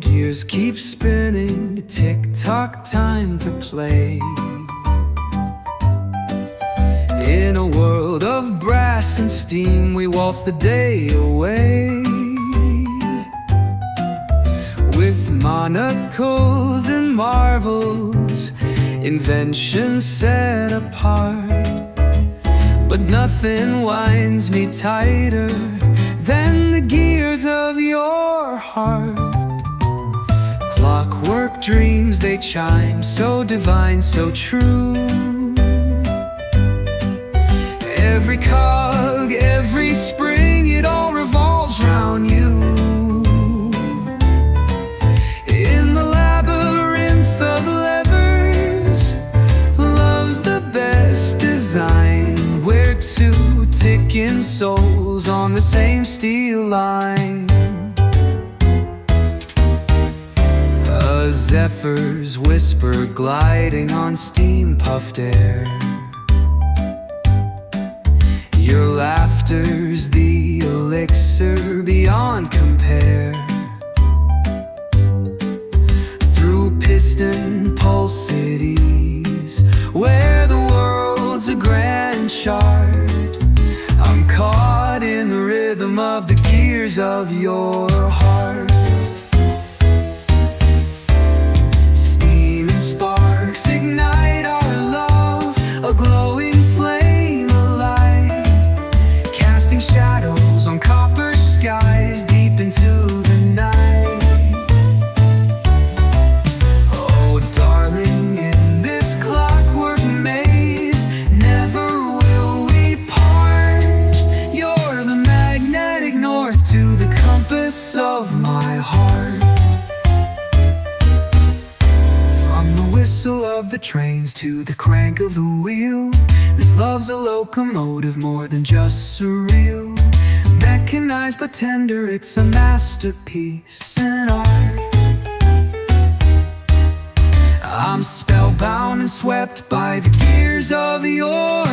gears keep spinning, tick-tock, time to play. In a world of brass and steam, we waltz the day away. With monocles and marvels, inventions set apart. But nothing winds me tighter than the gears of your heart. Clockwork dreams, they chime, so divine, so true. Every cog, every spring, it all revolves round you. In the labyrinth of levers, love's the best design. We're two ticking souls on the same steel line. A zephyr's whisper gliding on steam-puffed air. Your laughter's the elixir beyond compare. Through piston pulse cities, where the world's a grand chart, I'm caught in the rhythm of the gears of your heart. Steam and sparks ignite our love, a glowing flame alight, casting shadows on copper skies deep into the night. Oh darling, in this clockwork maze, never will we part. You're the magnetic north to the compass of my heart. From the whistle of the trains to the crank of the wheel, this love's a locomotive more than just surreal. Mechanized but tender, it's a masterpiece in art. I'm spellbound and swept by the gears of your